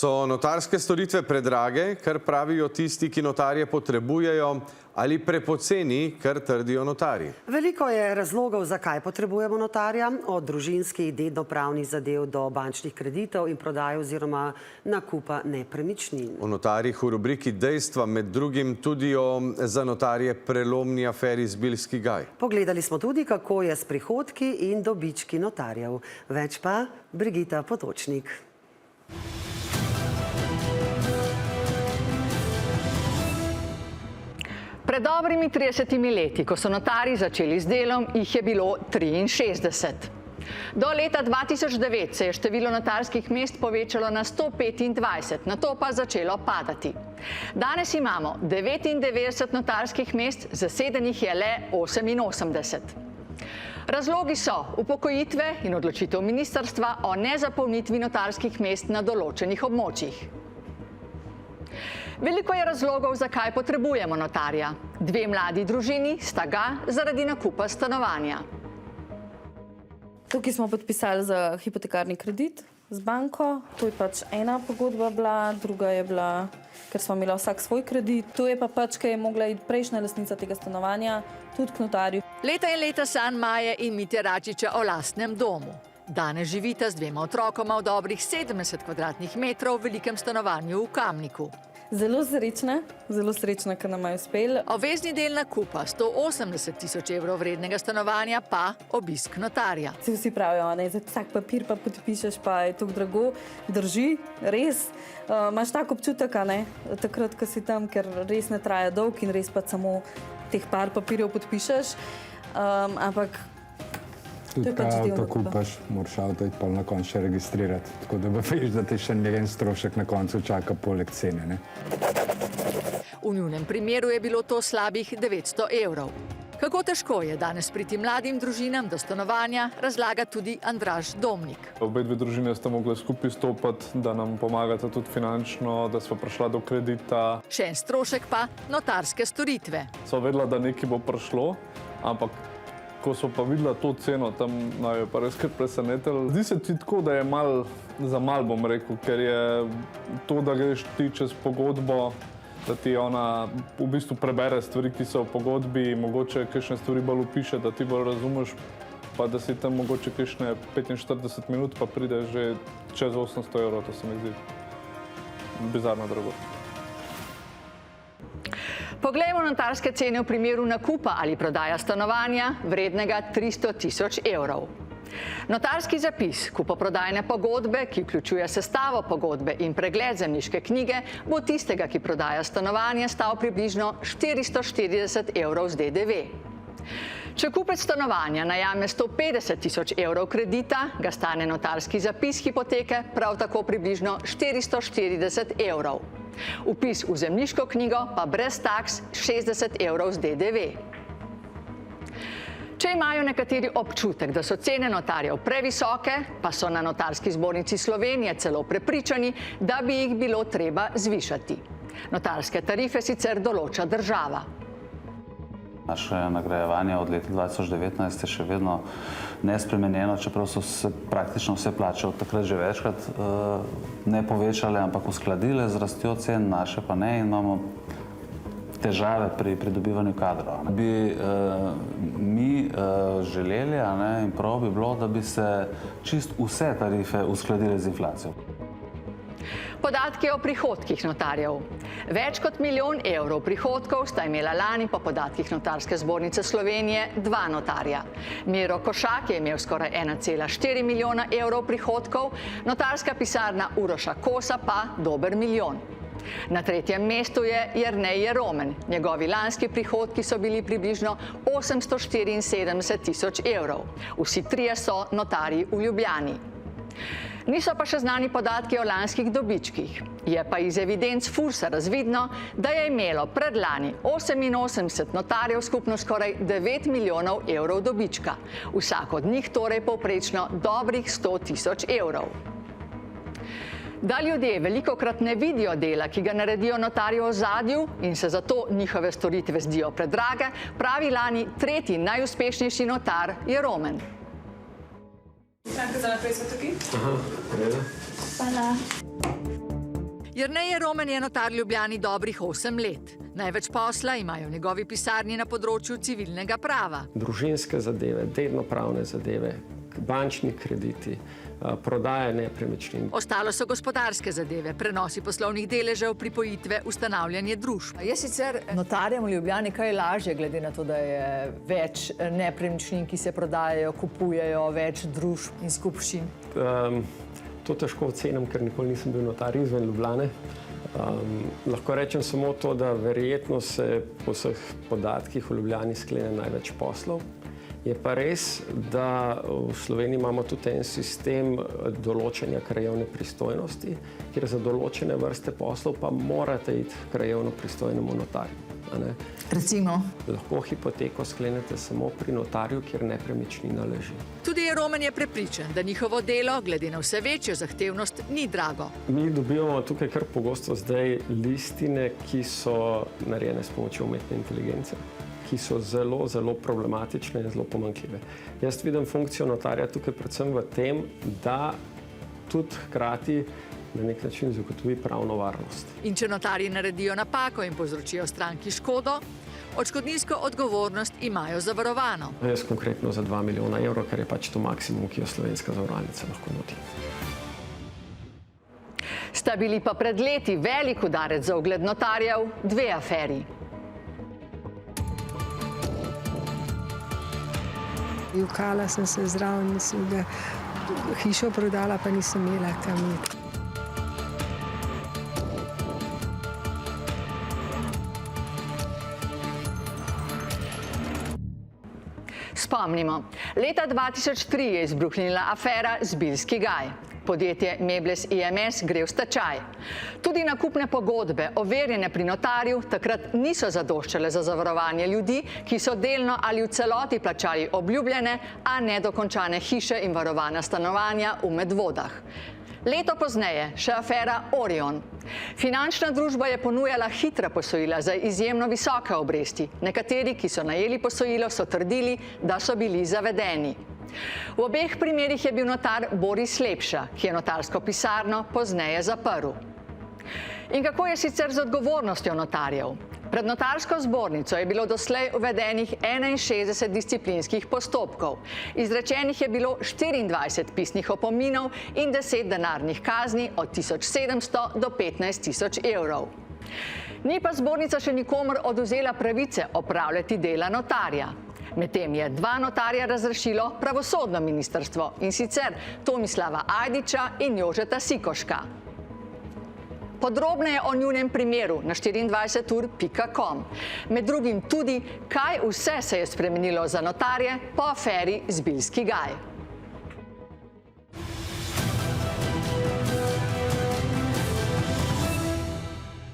So notarske storitve predrage, kar pravijo tisti, ki notarje potrebujejo, ali prepoceni, kar trdijo notarji? Veliko je razlogov, zakaj potrebujemo notarja, od družinskih, dednopravnih zadev do bančnih kreditov in prodaje oziroma nakupa nepremičnin. O notarjih v rubriki Dejstva, med drugim tudi o za notarje prelomni aferi Zbiljski gaj. Pogledali smo tudi, kako je s prihodki in dobički notarjev. Več pa Brigita Potočnik. Pred dobrimi 30 leti, ko so notarji začeli z delom, jih je bilo 63. Do leta 2009 se je število notarskih mest povečalo na 125, nato pa začelo padati. Danes imamo 99 notarskih mest, zasedenih je le 88. Razlogi so upokojitve in odločitev ministrstva o nezapolnitvi notarskih mest na določenih območjih. Veliko je razlogov, zakaj potrebujemo notarja. 2 mladi družini sta ga zaradi nakupa stanovanja. Tukaj smo podpisali za hipotekarni kredit z banko. To je pač ena pogodba bila, druga je bila, ker smo imeli vsak svoj kredit. To je pa pač, ker je mogla iti prejšnja lastnica tega stanovanja, tudi k notarju. Leta in leta sanj Maje in Mitje Račiča o lastnem domu. Danes živita z 2 otrokoma v dobrih 70 kvadratnih metrov v velikem stanovanju v Kamniku. Zelo srečna, ker nam je uspelo. Obvezni del nakupa 180 000 evrov vrednega stanovanja pa obisk notarja. Vsi pravijo, ne, za vsak papir pa podpišeš, pa je to drago. Drži, res. Imaš tak občutek, ne, takrat, ko si tam, ker res ne traja dolg in res pa samo teh par papirjev podpišeš. Ampak tudi kaj avto kupaš, moraš avto iti pa na koncu še registrirati. Tako da veš, da te še njen strošek na koncu čaka poleg cene, ne? V njunem primeru je bilo to slabih 900 evrov. Kako težko je danes priti mladim družinam do stanovanja, razlaga tudi Andraž Domnik. Obe dve družine sta mogli skupaj stopati, da nam pomagata tudi finančno, da sva prišla do kredita. Še en strošek pa notarske storitve. Sva vedela, da nekaj bo prišlo, ampak ko so pa videla to ceno, tam naj jo pa res kar presenetilo. Zdi se ti tako, da je za mal, bom rekel, ker je to, da greš ti čez pogodbo, da ti ona v bistvu prebere stvari, ki so v pogodbi, mogoče kakšne stvari bolj opiše, da ti bolj razumeš, pa da si tam mogoče kakšne 45 minut, pa pride že čez 800 evrov, to se mi zdi bizarno drago. Poglejmo notarske cene v primeru nakupa ali prodaja stanovanja vrednega 300 000 evrov. Notarski zapis kupoprodajne pogodbe, ki vključuje sestavo pogodbe in pregled zemljiške knjige, bo tistega, ki prodaja stanovanje, stal približno 440 evrov z DDV. Če kupec stanovanja najame 150 000 evrov kredita, ga stane notarski zapis hipoteke prav tako približno 440 evrov. Vpis v zemljiško knjigo pa brez taks 60 evrov z DDV. Če imajo nekateri občutek, da so cene notarjev previsoke, pa so na Notarski zbornici Slovenije celo prepričani, da bi jih bilo treba zvišati. Notarske tarife sicer določa država. Naše nagrajevanje od leta 2019 je še vedno nespremenjeno, čeprav so se praktično vse plače od takrat že večkrat ne povečale, ampak uskladile z rastjo cen, naše pa ne, in imamo težave pri pridobivanju kadrov. Bi mi želeli, in prav bi bilo, da bi se čist vse tarife uskladile z inflacijo. Podatki o prihodkih notarjev. Več kot 1 milijon evrov prihodkov sta imela lani po podatkih Notarske zbornice Slovenije 2 notarja. Miro Košak je imel skoraj 1,4 milijona evrov prihodkov, notarska pisarna Uroša Kosa pa dober 1 milijon. Na 3. mestu je Jernej Jeromen. Njegovi lanski prihodki so bili približno 874 000 evrov. Vsi trije so notarji v Ljubljani. Niso pa še znani podatki o lanskih dobičkih. Je pa iz evidenc Fursa razvidno, da je imelo predlani 88 notarjev skupno skoraj 9 milijonov evrov dobička. Vsak od njih torej povprečno dobrih 100 000 evrov. Da ljudje velikokrat ne vidijo dela, ki ga naredijo notarji v ozadju in se zato njihove storitve zdijo predrage, pravi lani 3. najuspešnejši notar Jeromen. Za naprej so tukaj? Aha, reda. Hvala. Jernej Roman je notar v Ljubljani dobrih 8 let. Največ posla imajo v njegovi pisarni na področju civilnega prava. Družinske zadeve, dednopravne zadeve, bančni krediti, prodaja nepremičnin. Ostalo so gospodarske zadeve, prenosi poslovnih deležev, pripojitve, ustanavljanje družb. Je sicer notarjem v Ljubljani kaj lažje, glede na to, da je več nepremičnin, ki se prodajajo, kupujejo, več družb in skupščin? To težko ocenim, ker nikoli nisem bil notar izven Ljubljane. Lahko rečem samo to, da verjetno se po vseh podatkih v Ljubljani sklene največ poslov. Je pa res, da v Sloveniji imamo tudi en sistem določanja krajevne pristojnosti, kjer za določene vrste poslov pa morate iti krajevno pristojnemu notarju. Recimo? Lahko hipoteko sklenete samo pri notarju, kjer nepremičnina leži. Tudi Roman je prepričan, da njihovo delo, glede na vse večjo zahtevnost, ni drago. Mi dobivamo tukaj kar pogosto zdaj listine, ki so narejene s pomočjo umetne inteligence, ki so zelo, zelo problematične in zelo pomanjkljive. Jaz vidim funkcijo notarja tukaj predvsem v tem, da tudi hkrati na nek način zagotovi pravno varnost. In če notarji naredijo napako in povzročijo stranki škodo, odškodninsko odgovornost imajo zavarovano. Jaz konkretno za 2 milijona evrov, ker je pač to maksimum, ki jo slovenska zavarovalnica lahko nudi. Sta bili pa pred leti velik udarec za ugled notarjev 2 aferi. Jokala sem se zraven, mislim, da hišo prodala, pa nisem imela kam iti. Spomnimo, leta 2003 je izbruhnila afera Zbiljski gaj. Podjetje Mebles IMS gre v stečaj. Tudi nakupne pogodbe, overjene pri notarju, takrat niso zadoščale za zavarovanje ljudi, ki so delno ali v celoti plačali obljubljene, a nedokončane hiše in varovana stanovanja v Medvodah. Leto pozneje še afera Orion. Finančna družba je ponujala hitra posojila za izjemno visoke obresti. Nekateri, ki so najeli posojilo, so trdili, da so bili zavedeni. V obeh primerih je bil notar Boris Lepša, ki je notarsko pisarno pozneje zaprl. In kako je sicer z odgovornostjo notarjev? Pred notarsko zbornico je bilo doslej uvedenih 61 disciplinskih postopkov. Izrečenih je bilo 24 pisnih opominov in 10 denarnih kazni od 1700 do 15 000 evrov. Ni pa zbornica še nikomur odvzela pravice opravljati dela notarja. Medtem je 2 notarja razrešilo pravosodno ministrstvo, in sicer Tomislava Ajdiča in Jožeta Sikoška. Podrobneje o njunem primeru na 24ur.com. Med drugim tudi, kaj vse se je spremenilo za notarje po aferi Zbiljski gaj.